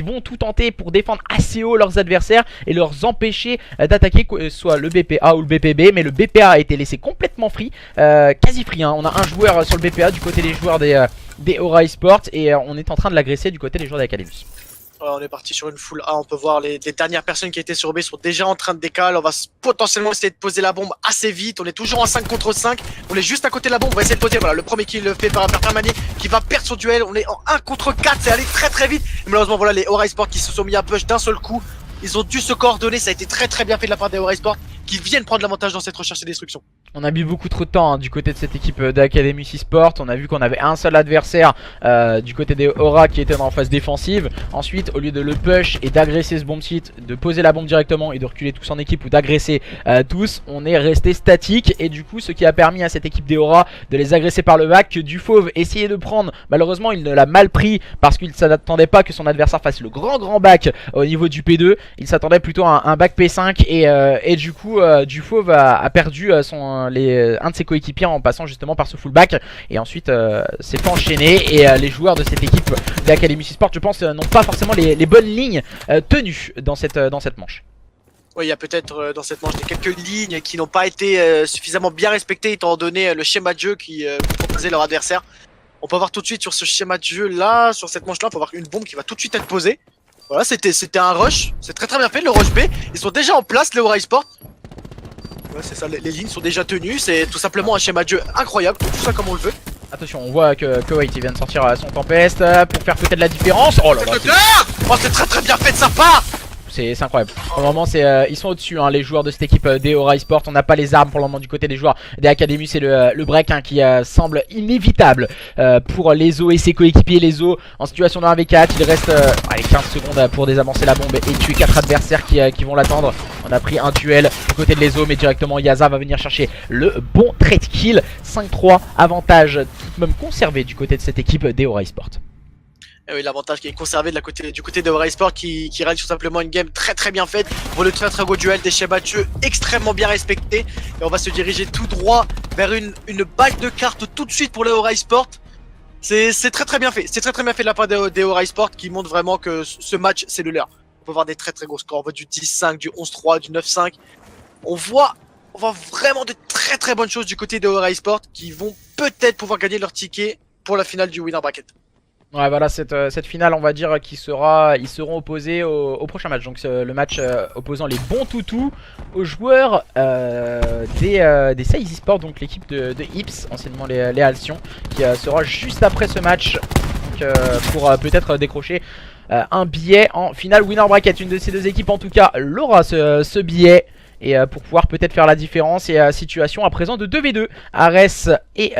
vont tout tenter pour défendre assez haut leurs adversaires et leur empêcher d'attaquer soit le BPA ou le BPB. Mais le BPA a été laissé complètement free, quasi free, hein. On a un joueur sur le BPA du côté des joueurs des Aura Sport et on est en train de l'agresser du côté des joueurs d'Academy. On est parti sur une full A, on peut voir les dernières personnes qui étaient sur B sont déjà en train de décaler. On va potentiellement essayer de poser la bombe assez vite. On est toujours en 5 contre 5, on est juste à côté de la bombe, on va essayer de poser. Voilà, le premier qui le fait par Fermani qui va perdre son duel. On est en 1 contre 4, c'est allé très très vite. Et malheureusement voilà les Aura Sport qui se sont mis à push d'un seul coup. Ils ont dû se coordonner, ça a été très très bien fait de la part des Aura Sport qui viennent prendre l'avantage dans cette recherche et destruction. On a mis beaucoup trop de temps, hein, du côté de cette équipe d'Academy Sport. On a vu qu'on avait un seul adversaire du côté des Aura qui était en phase défensive. Ensuite, au lieu de le push et d'agresser ce bomb site, de poser la bombe directement et de reculer tous en équipe ou d'agresser tous, on est resté statique. Et du coup, ce qui a permis à cette équipe des Aura de les agresser par le back, que du Fauve essayait de prendre. Malheureusement, il ne l'a mal pris parce qu'il ne s'attendait pas que son adversaire fasse le grand back au niveau du P2. Il s'attendait plutôt à un back P5 et du coup, du Fauve a perdu un de ses coéquipiers en passant justement par ce fullback et ensuite s'est fait enchaîner et les joueurs de cette équipe d'Academy Sport je pense n'ont pas forcément les bonnes lignes tenues dans cette manche. Oui, il y a peut-être dans cette manche des quelques lignes qui n'ont pas été suffisamment bien respectées étant donné le schéma de jeu qui proposait leur adversaire. On peut voir tout de suite sur ce schéma de jeu là, sur cette manche là, on peut voir une bombe qui va tout de suite être posée. Voilà, c'était un rush, c'est très bien fait le rush B, ils sont déjà en place les Aura Sport. Ouais, c'est ça, les lignes sont déjà tenues, c'est tout simplement un schéma de jeu incroyable, tout ça comme on le veut. Attention, on voit que Koweït vient de sortir son Tempest pour faire peut-être la différence. Oh là là, c'est très bien fait de sa part. C'est incroyable. Pour le moment, ils sont au-dessus, hein, les joueurs de cette équipe des Aura Sport. On n'a pas les armes pour le moment du côté des joueurs des Academy. C'est le break hein, qui semble inévitable pour Lezo et ses coéquipiers. Lezo en situation de 1v4. Il reste allez, 15 secondes pour désamorcer la bombe et tuer 4 adversaires qui vont l'attendre. On a pris un duel du côté de Lezo, mais directement Yaza va venir chercher le bon trade kill. 5-3, avantage tout de même conservé du côté de cette équipe des Aura Sport. Et oui, l'avantage qui est conservé du côté de Aura Sport qui réalise tout simplement une game très bien faite pour le très beau duel, des schémas de jeu extrêmement bien respectés. Et on va se diriger tout droit vers une bague de cartes tout de suite pour les Aura Sport. C'est très bien fait, c'est très bien fait de la part des Aura Sport qui montre vraiment que ce match c'est le leur. On peut voir des très gros scores, on voit du 10-5, du 11-3, du 9-5. On voit vraiment de très bonnes choses du côté des Aura Sport qui vont peut-être pouvoir gagner leur ticket pour la finale du Winner Bracket. Ouais voilà cette finale on va dire ils seront opposés au prochain match. Donc le match opposant les bons toutous aux joueurs des Saiz Esports, donc l'équipe de Ips, anciennement les Alcyon, qui sera juste après ce match donc, pour peut-être décrocher un billet en finale Winner Bracket. Une de ces deux équipes en tout cas l'aura ce billet. Et pour pouvoir peut-être faire la différence. Et situation à présent de 2v2, Ares et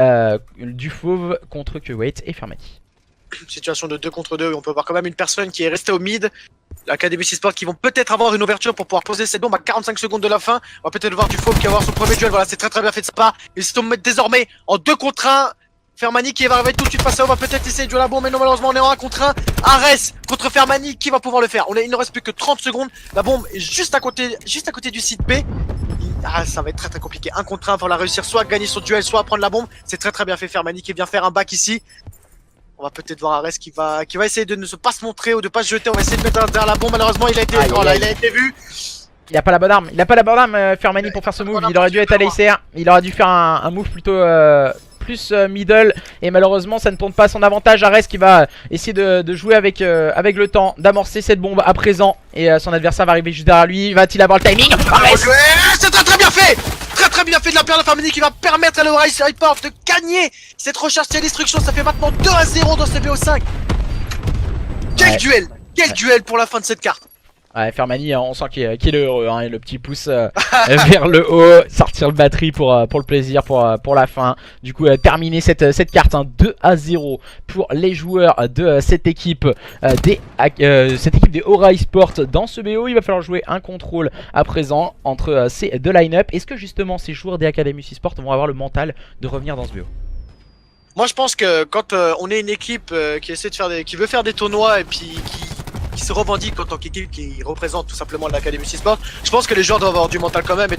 du Fauve contre Koweït et Fermani. Situation de 2 contre 2, on peut voir quand même une personne qui est restée au mid. L'Academy Sport qui vont peut-être avoir une ouverture pour pouvoir poser cette bombe à 45 secondes de la fin. On va peut-être voir du Fauve qui va avoir son premier duel. Voilà, c'est très bien fait de sa part. Ils se mettent désormais en 2 contre 1. Fermani qui va arriver tout de suite face à eux, on va peut-être essayer de jouer la bombe, mais non, malheureusement on est en 1 contre 1. Ares contre Fermani, qui va pouvoir le faire? Il ne reste plus que 30 secondes. La bombe est juste à côté du site B. Ça va être très compliqué. 1 contre 1 pour la réussir, soit gagner son duel, soit prendre la bombe. C'est très bien fait. Fermani qui vient faire un back ici. On va peut-être voir Ares qui va essayer de ne pas se montrer ou de pas se jeter. On va essayer de mettre derrière la bombe. Malheureusement, il a été, il a été vu. Il a pas la bonne arme. Il a pas la bonne arme, Fermani, pour faire ce move. Il aurait dû être à l'ACR. Il aurait dû faire un move plutôt plus middle. Et malheureusement, ça ne tourne pas à son avantage. Ares qui va essayer de jouer avec le temps, d'amorcer cette bombe à présent. Et son adversaire va arriver juste derrière lui. Va-t-il avoir le timing? C'est très bien fait. Très bien fait de la part de Fermani qui va permettre à l'Orise Report de gagner cette recherche et destruction. Ça fait maintenant 2-0 dans ce BO5. Quel duel! Quel duel pour la fin de cette carte! Ouais, Fermani, on sent qu'il est heureux, hein, et le petit pouce vers le haut, sortir le batterie pour le plaisir, pour la fin. Du coup, terminer cette carte, hein, 2-0 pour les joueurs de cette équipe des Aura Esports dans ce BO. Il va falloir jouer un contrôle à présent entre ces deux line-up. Est-ce que justement ces joueurs des Academy Esports vont avoir le mental de revenir dans ce BO? Moi, je pense que quand on est une équipe qui essaie de faire qui veut faire des tournois et puis qui se revendique en tant qu'équipe qui représente tout simplement l'Academy Esports, je pense que les joueurs doivent avoir du mental quand même.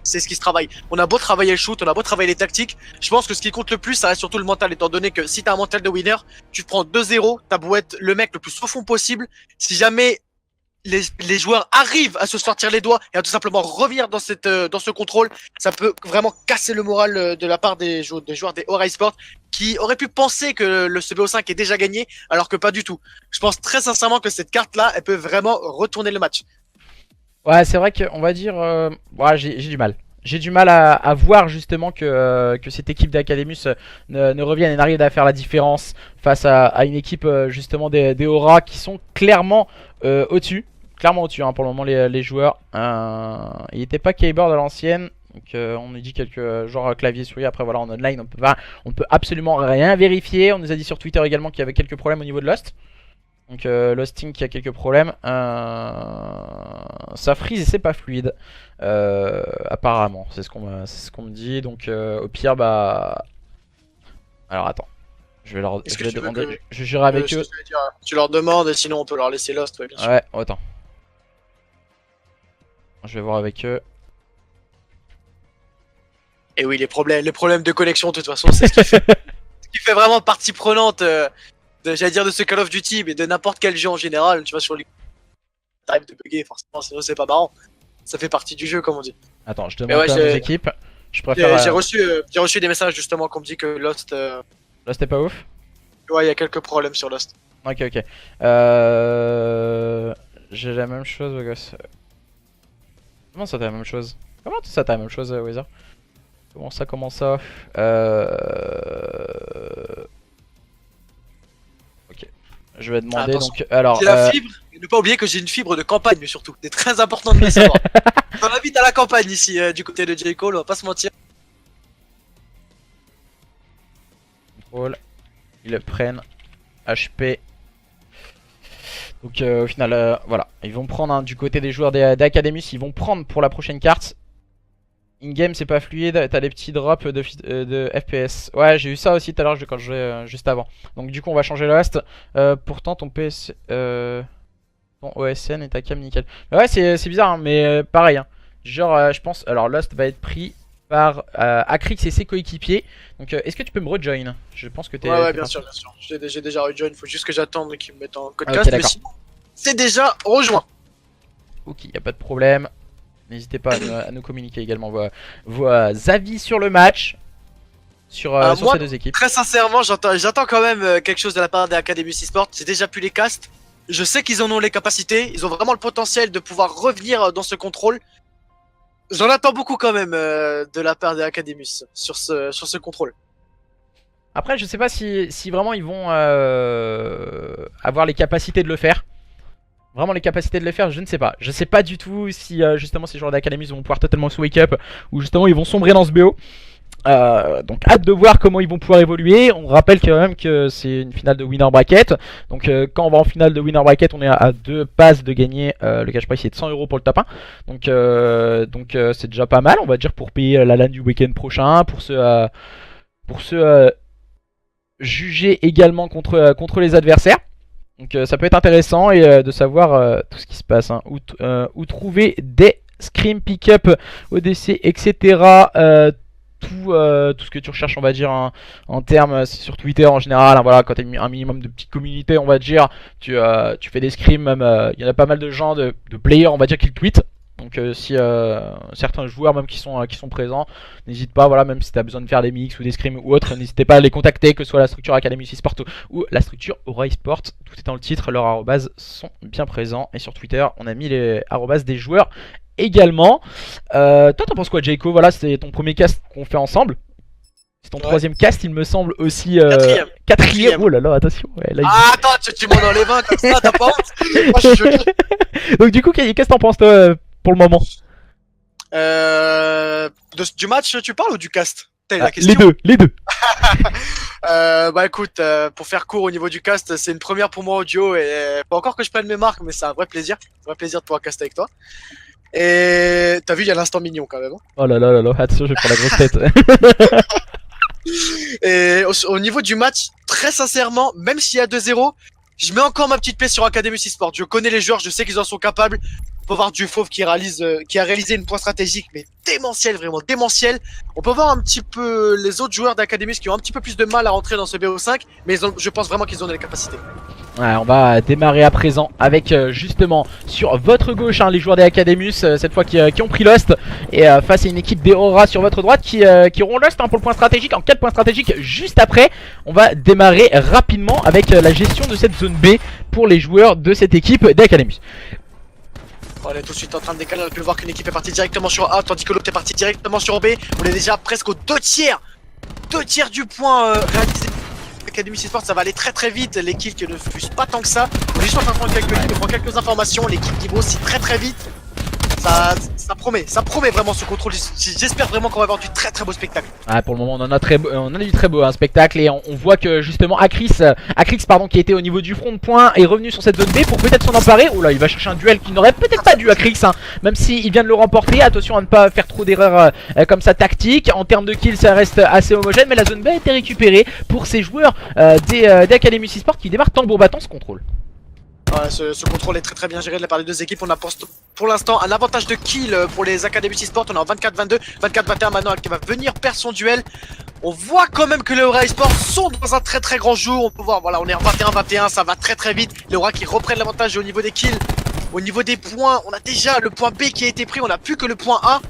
C'est ce qui se travaille. On a beau travailler le shoot, on a beau travailler les tactiques. Je pense que ce qui compte le plus, ça reste surtout le mental, étant donné que si t'as un mental de winner, tu te prends 2-0, t'as beau être le mec le plus profond possible. Si jamais les joueurs arrivent à se sortir les doigts et à tout simplement revenir dans ce contrôle, ça peut vraiment casser le moral de la part des joueurs des Aura Esports qui auraient pu penser que le CBO5 est déjà gagné alors que pas du tout. Je pense très sincèrement que cette carte là, elle peut vraiment retourner le match. Ouais, c'est vrai qu'on va dire, ouais, j'ai du mal. J'ai du mal à voir justement que cette équipe d'Academus ne revienne et n'arrive à faire la différence face à une équipe justement des Aura qui sont clairement au-dessus. Clairement au-dessus, hein, pour le moment les joueurs. Il n'était pas keyboard à l'ancienne. Donc on nous dit quelques genre clavier souris. Après voilà, en online on peut absolument rien vérifier. On nous a dit sur Twitter également qu'il y avait quelques problèmes au niveau de Lost. Donc Losting qui a quelques problèmes. Ça freeze et c'est pas fluide. Apparemment, c'est ce qu'on me dit. Donc au pire bah. Alors attends. Je vais leur demander. Je jurerai avec eux. Tu leur demandes et sinon on peut leur laisser Lost, ouais, bien sûr. Ouais, attends. Je vais voir avec eux. Et oui, les problèmes de connexion, de toute façon, c'est ce qui fait vraiment partie prenante j'allais dire de ce Call of Duty, mais de n'importe quel jeu en général. Tu vois, sur les. T'arrives de bugger, forcément, sinon c'est pas marrant. Ça fait partie du jeu, comme on dit. Attends, je demande à nos équipes. Je préfère. J'ai reçu des messages justement qu'on me dit que Lost. Lost est pas ouf? Ouais, il y a quelques problèmes sur Lost. Ok. J'ai la même chose, beau gosse. Comment ça t'as la même chose? Comment ça t'as la même chose, Wizard? Comment ça? Ok. Je vais demander donc. Alors. J'ai la fibre. Et ne pas oublier que j'ai une fibre de campagne surtout. C'est très important de le savoir. On habite à la campagne ici, du côté de J. Cole, on va pas se mentir. Contrôle. Ils le prennent. HP. Donc au final, voilà. Ils vont prendre du côté des joueurs d'Academus, ils vont prendre pour la prochaine carte. In-game c'est pas fluide, t'as des petits drops de FPS. Ouais, j'ai eu ça aussi tout à l'heure quand je jouais juste avant. Donc du coup on va changer le host. Pourtant ton PS... ton OSN et ta cam nickel. Ouais c'est bizarre hein, mais pareil. Hein. Genre je pense... Alors l'host va être pris par Acrix et ses coéquipiers. Donc est-ce que tu peux me rejoin? Je pense que t'es... Ouais bien sûr. J'ai déjà rejoin, faut juste que j'attende qu'ils me mettent en code cast. Mais sinon, c'est déjà rejoint. Ok, y a pas de problème. N'hésitez pas à nous communiquer également vos avis sur le match, sur ces deux équipes. Très sincèrement, j'attends quand même quelque chose de la part des Academy Esports. J'ai déjà pu les cast. Je sais qu'ils en ont les capacités. Ils ont vraiment le potentiel de pouvoir revenir dans ce contrôle. J'en attends beaucoup quand même de la part des Academy sur ce contrôle. Après, je sais pas si vraiment ils vont avoir les capacités de le faire. Vraiment les capacités de les faire, je ne sais pas. Je sais pas du tout si justement ces joueurs d'Academy vont pouvoir totalement se wake up ou justement ils vont sombrer dans ce BO. Donc hâte de voir comment ils vont pouvoir évoluer. On rappelle quand même que c'est une finale de winner bracket. Donc quand on va en finale de winner bracket, on est à 2 passes de gagner. Le cash prize est de 100 € pour le top 1. Donc c'est déjà pas mal, on va dire, pour payer la LAN du week-end prochain, pour se juger également contre les adversaires. Donc ça peut être intéressant et de savoir tout ce qui se passe, hein. Où trouver des scrim pick-up, ODC, etc. tout ce que tu recherches, on va dire, en termes sur Twitter en général, hein, voilà, quand tu as un minimum de petite communauté, on va dire, tu fais des scrims, même il y en a pas mal de gens, de players, on va dire, qui le tweetent. Donc si certains joueurs même qui sont présents, n'hésite pas, voilà, même si tu as besoin de faire des mix ou des scrims ou autre, n'hésitez pas à les contacter, que ce soit la structure Academy eSport ou la structure Aura eSport. Tout est dans le titre, leurs arrobas sont bien présents. Et sur Twitter, on a mis les arrobas des joueurs également. Toi, t'en penses quoi, Jayco? Voilà, c'était ton premier cast qu'on fait ensemble. C'est ton troisième cast, il me semble aussi. Quatrième. Oh là là, attention. Ouais, là, ah, attends, tu montes dans les 20 comme ça, t'as pas honte? Moi, je suis choqué. Donc, du coup, qu'est-ce que t'en penses, toi, pour le moment? Du match, tu parles ou du cast? La question. Les deux. Bah écoute, pour faire court au niveau du cast, c'est une première pour moi audio et pas encore que je prenne mes marques, mais c'est un vrai plaisir de pouvoir caster avec toi. Et t'as vu, il y a l'instant mignon quand même. Hein. Oh là là là là, attention, je vais prendre la grosse tête. Et au niveau du match, très sincèrement, même s'il y a 2-0, je mets encore ma petite pièce sur Academy eSport. Je connais les joueurs, je sais qu'ils en sont capables. On peut voir Dufauve qui a réalisé une point stratégique, mais démentielle, vraiment démentielle. On peut voir un petit peu les autres joueurs d'Academy qui ont un petit peu plus de mal à rentrer dans ce BO5, mais je pense vraiment qu'ils ont les capacités. Ouais, on va démarrer à présent avec justement sur votre gauche les joueurs des Academus, cette fois qui ont pris Lost, et face à une équipe des Aura sur votre droite qui auront Lost pour le point stratégique, en 4 points stratégiques juste après. On va démarrer rapidement avec la gestion de cette zone B pour les joueurs de cette équipe des Academus. On est tout de suite en train de décaler, on a pu voir qu'une équipe est partie directement sur A, tandis que l'autre est partie directement sur B. On est déjà presque aux 2 tiers du point réalisé. Academy eSport, ça va aller très très vite, les kills qui ne fusent pas tant que ça. On est juste en train de prendre quelques informations, les kills qui vont aussi très très vite. Ça promet vraiment ce contrôle. J'espère vraiment qu'on va avoir du très très beau spectacle. Ah, pour le moment on en a du très beau spectacle, et on voit que justement Acrix qui était au niveau du front de point est revenu sur cette zone B pour peut-être s'en emparer. Oh là, il va chercher un duel qu'il n'aurait peut-être pas dû Acrix, même s'il vient de le remporter. Attention à ne pas faire trop d'erreurs comme ça tactique. En termes de kills ça reste assez homogène, mais la zone B a été récupérée pour ces joueurs des Academy eSport qui démarrent tambour battant ce contrôle. Ouais, ce contrôle est très très bien géré de la part des deux équipes. On a pour l'instant un avantage de kill pour les Academy eSport. On est en 24-22, 24-21 maintenant qui va venir perdre son duel. On voit quand même que les Aura eSport sont dans un très très grand jour. On peut voir, voilà, on est en 21-21, ça va très très vite. Les Aura qui reprennent l'avantage au niveau des kills. Au niveau des points, on a déjà le point B qui a été pris, on n'a plus que le point A.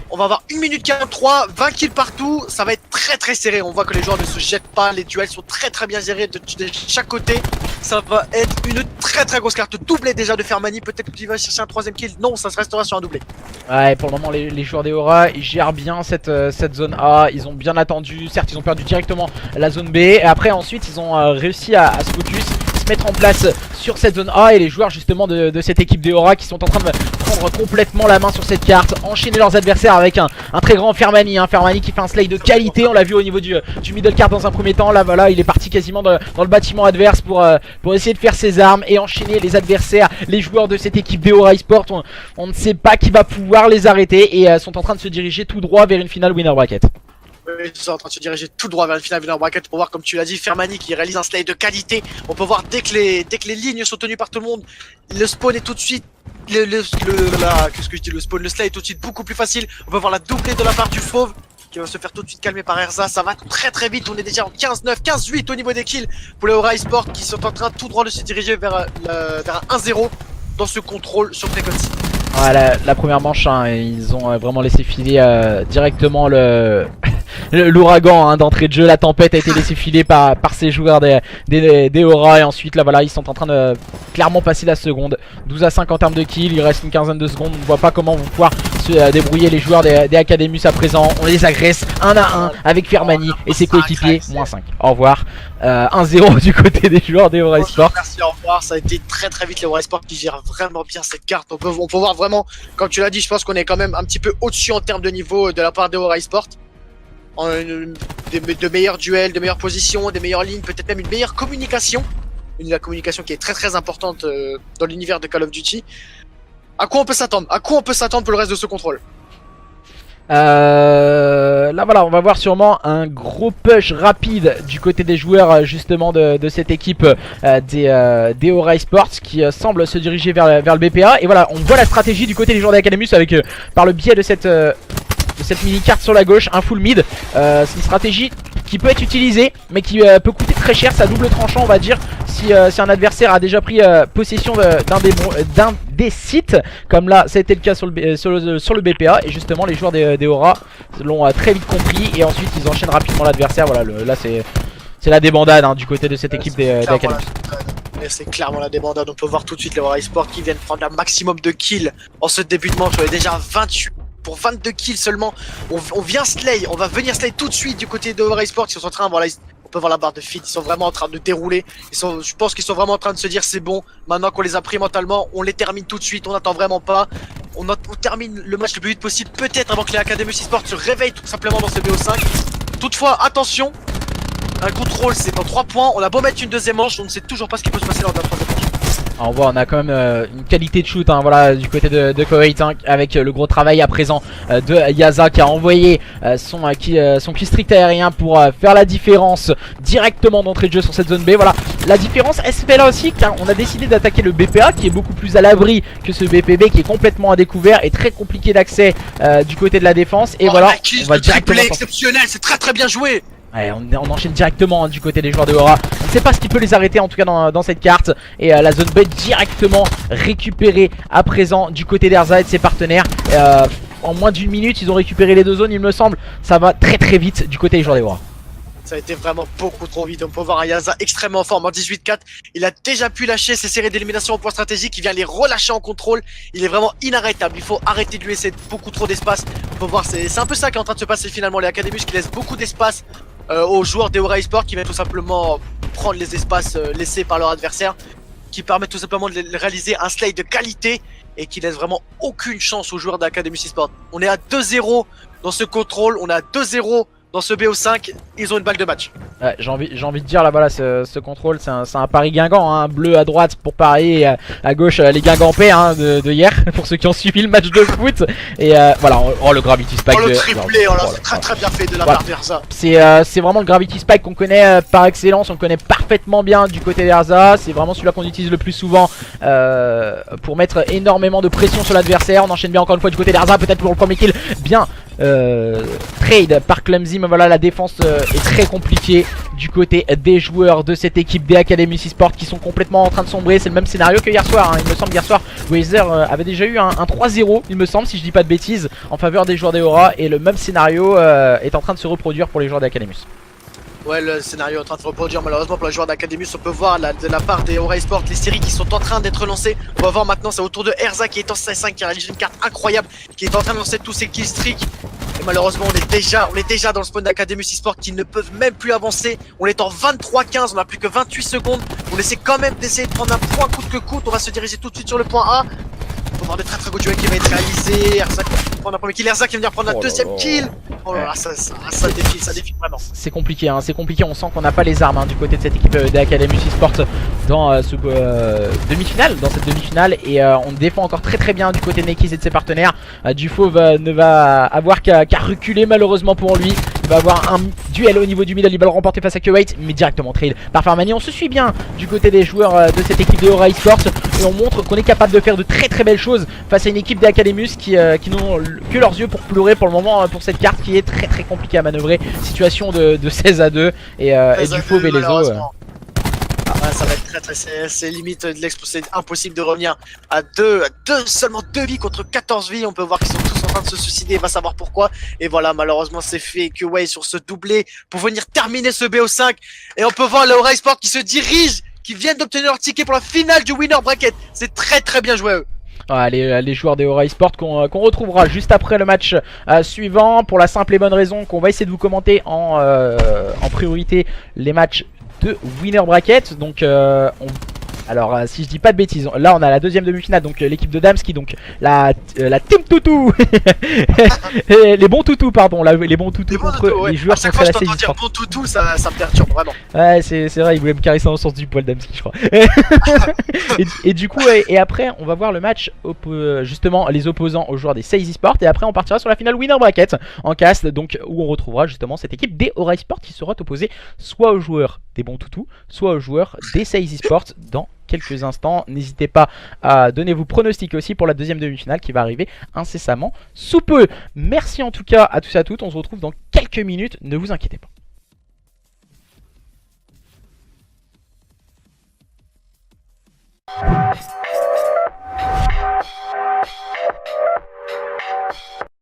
On va avoir 1 minute 43, 20 kills partout, ça va être très très serré. On voit que les joueurs ne se jettent pas, les duels sont très très bien gérés de chaque côté. Ça va être une très très grosse carte. Doublé déjà de Fermani, peut-être qu'il va chercher un 3ème kill. Non, ça se restera sur un doublé. Ouais, pour le moment les joueurs des Aura ils gèrent bien cette zone A. Ils ont bien attendu, certes ils ont perdu directement la zone B, et après ensuite ils ont réussi à se focus, se mettre en place sur cette zone A. Et les joueurs justement de cette équipe des Aura qui sont en train de prendre complètement la main sur cette carte, enchaîner leurs adversaires avec un très grand Fermani, Fermani qui fait un slay de qualité. On l'a vu au niveau du middle card dans un premier temps. Là voilà, il est parti quasiment dans le bâtiment adverse pour essayer de faire ses armes et enchaîner les adversaires. Les joueurs de cette équipe des Aura eSport, on ne sait pas qui va pouvoir les arrêter, et sont en train de se diriger tout droit vers une finale winner bracket. Ils sont en train de se diriger tout droit vers une finale winner bracket pour voir, comme tu l'as dit, Fermani qui réalise un slay de qualité. On peut voir dès que les lignes sont tenues par tout le monde, le spawn est tout de suite le slay est tout de suite beaucoup plus facile. On peut voir la doublée de la part du Fauve qui va se faire tout de suite calmer par Erza. Ça va très très vite, on est déjà en 15-9, 15-8 au niveau des kills pour les Aura eSport qui sont en train tout droit de se diriger vers un 1-0 dans ce contrôle sur Frequency. Ouais, la première manche, ils ont vraiment laissé filer directement l'ouragan d'entrée de jeu. La tempête a été laissée filer par ces joueurs des Aura, et ensuite là voilà, ils sont en train de clairement passer la seconde. 12-5 en termes de kills, il reste une quinzaine de secondes. On ne voit pas comment vont pouvoir se débrouiller les joueurs des Academus à présent. On les agresse 1 à 1 avec Fermani et ses coéquipiers. -5. Au revoir. 1-0 du côté des joueurs des Aura eSport. Merci, au revoir. Ça a été très très vite les Aura eSport qui gèrent vraiment bien cette carte. On peut voir vraiment, comme tu l'as dit, je pense qu'on est quand même un petit peu au-dessus en termes de niveau de la part des Aura eSport. De meilleurs duels, de meilleures positions, des meilleures lignes, peut-être même une meilleure communication. La communication qui est très très importante dans l'univers de Call of Duty. À quoi on peut s'attendre pour le reste de ce contrôle? Là voilà, on va voir sûrement un gros push rapide du côté des joueurs justement de cette équipe des Aura eSports qui semble se diriger vers le BPA. Et voilà, on voit la stratégie du côté des joueurs d'Academy avec par le biais de cette de cette mini carte sur la gauche, un full mid. C'est une stratégie qui peut être utilisée mais qui peut coûter très cher, ça double tranchant on va dire si un adversaire a déjà pris possession d'un des sites, comme là ça a été le cas sur le BPA. Et justement les joueurs des Aura l'ont très vite compris et ensuite ils enchaînent rapidement l'adversaire. Voilà, là c'est la débandade hein, du côté de cette équipe des Academy. C'est clairement la débandade, on peut voir tout de suite les Aura Esports qui viennent prendre un maximum de kills en ce début de manche. On est déjà 28 pour 22 kills seulement. On vient slay, on va venir slay tout de suite du côté de Aura Esports. Ils sont en train, voilà, on peut voir la barre de feed, ils sont vraiment en train de dérouler. Je pense qu'ils sont vraiment en train de se dire c'est bon, maintenant qu'on les a pris mentalement, on les termine tout de suite, on n'attend vraiment pas. On termine le match le plus vite possible, peut-être avant que les Academy Esports se réveillent tout simplement dans ce BO5. Toutefois, attention, un contrôle c'est dans 3 points, on a beau mettre une deuxième manche, on ne sait toujours pas ce qui peut se passer lors de la troisième manche. On voit, on a quand même une qualité de shoot hein, voilà, du côté de Koweït hein, avec le gros travail à présent de Yaza qui a envoyé son kill strict aérien pour faire la différence directement d'entrée de jeu sur cette zone B. Voilà, la différence elle se fait là aussi car on a décidé d'attaquer le BPA qui est beaucoup plus à l'abri que ce BPB qui est complètement à découvert et très compliqué d'accès du côté de la défense. Et voilà, on va directement exceptionnel, c'est très bien joué. Ouais, on enchaîne directement hein, du côté des joueurs de Aura. On ne sait pas ce qui peut les arrêter en tout cas dans cette carte. Et la zone B directement récupérée à présent du côté d'Erza et de ses partenaires. En moins d'une minute ils ont récupéré les deux zones il me semble. Ça va très vite du côté des joueurs de Aura. Ça a été vraiment beaucoup trop vite. On peut voir un Yaza extrêmement fort en 18-4. Il a déjà pu lâcher ses séries d'élimination au point stratégique. Il vient les relâcher en contrôle. Il est vraiment inarrêtable. Il faut arrêter de lui laisser beaucoup trop d'espace. On peut voir, c'est un peu ça qui est en train de se passer finalement. Les Académus qui laissent beaucoup d'espace aux joueurs des Aura Esports qui viennent tout simplement prendre les espaces laissés par leur adversaire. Qui permettent tout simplement de réaliser un slay de qualité et qui laisse vraiment aucune chance aux joueurs d'Academy Esports. On est à 2-0 dans ce contrôle. On est à 2-0 dans ce BO5, ils ont une balle de match. Ouais, j'ai envie de dire là voilà ce contrôle c'est un pari Guingamp hein, bleu à droite pour Paris et à gauche les Guingampais hein, de hier pour ceux qui ont suivi le match de foot. Et voilà, le Gravity Spike. Le triplé, c'est très bien fait de la part d'Erza. C'est vraiment le Gravity Spike qu'on connaît par excellence, on le connaît parfaitement bien du côté d'Erza. C'est vraiment celui-là qu'on utilise le plus souvent pour mettre énormément de pression sur l'adversaire. On enchaîne bien encore une fois du côté d'Erza, peut-être pour le premier kill. Bien trade par Clumsy, mais voilà la défense est très compliquée du côté des joueurs de cette équipe des Academy Esports qui sont complètement en train de sombrer. C'est le même scénario que hier soir hein. Il me semble hier soir Wazer avait déjà eu un 3-0 il me semble si je dis pas de bêtises en faveur des joueurs des Aura. Et le même scénario est en train de se reproduire pour les joueurs d'Academy. Ouais, le scénario est en train de se reproduire malheureusement pour les joueurs d'Académus. On peut voir de la part des Aura Esports les séries qui sont en train d'être lancées. On va voir maintenant, c'est autour de Erza qui est en C5, qui réalise une carte incroyable, qui est en train de lancer tous ses killstreaks. Et malheureusement, on est déjà dans le spawn d'Académus Esports qui ne peuvent même plus avancer. On est en 23-15, on a plus que 28 secondes. On essaie quand même d'essayer de prendre un point coûte que coûte. On va se diriger tout de suite sur le point A. On va voir des très beaux duels qui va être réalisé. Erza qui va prendre un premier kill, Erza qui va venir prendre un deuxième kill. Oh là là, ça défile vraiment. C'est compliqué, hein, c'est compliqué, on sent qu'on n'a pas les armes hein, du côté de cette équipe des Academy Esports dans cette demi-finale. Et on défend encore très bien du côté de Nekis et de ses partenaires. Dufauve ne va avoir qu'à reculer malheureusement pour lui. Il va avoir un duel au niveau du middle, il va le remporter face à Kuwait, mais directement trail par Farmani. On se suit bien du côté des joueurs de cette équipe de Aura Esports et on montre qu'on est capable de faire de très belles choses face à une équipe des Académus qui n'ont que leurs yeux pour pleurer pour le moment pour cette carte qui est très compliquée à manœuvrer. Situation de 16-2 et Dufauve et les autres. Ouais, ça va être c'est limite de c'est impossible de revenir à seulement 2 vies contre 14 vies. On peut voir qu'ils sont tous en train de se suicider, va savoir pourquoi. Et voilà, malheureusement c'est fait que ouais sur ce doublé pour venir terminer ce BO5. Et on peut voir l'Aura Esports qui se dirige, qui viennent d'obtenir leur ticket pour la finale du Winner Bracket. C'est très bien joué à eux. Ah, les joueurs des Aura Esports qu'on retrouvera juste après le match suivant, pour la simple et bonne raison qu'on va essayer de vous commenter en priorité les matchs de Winner Bracket. Donc alors si je dis pas de bêtises, là on a la deuxième demi-finale, donc l'équipe de Damski, donc la Team Toutou les bons toutous pardon, les bons toutous contre ouais. les joueurs à chaque fois contre que je t'entends dire bon toutou, ça me perturbe vraiment. Ouais, c'est vrai, il voulait me caresser dans le sens du poil Damski je crois. et du coup et après on va voir le match justement les opposants aux joueurs des Seize Esports, et après on partira sur la finale Winner Bracket en cast, donc où on retrouvera justement cette équipe des Aura Esports qui sera opposée soit aux joueurs des bons toutous, soit aux joueurs des Seize Esports dans quelques instants. N'hésitez pas à donner vos pronostics aussi pour la deuxième demi-finale qui va arriver incessamment sous peu. Merci en tout cas à tous et à toutes. On se retrouve dans quelques minutes. Ne vous inquiétez pas.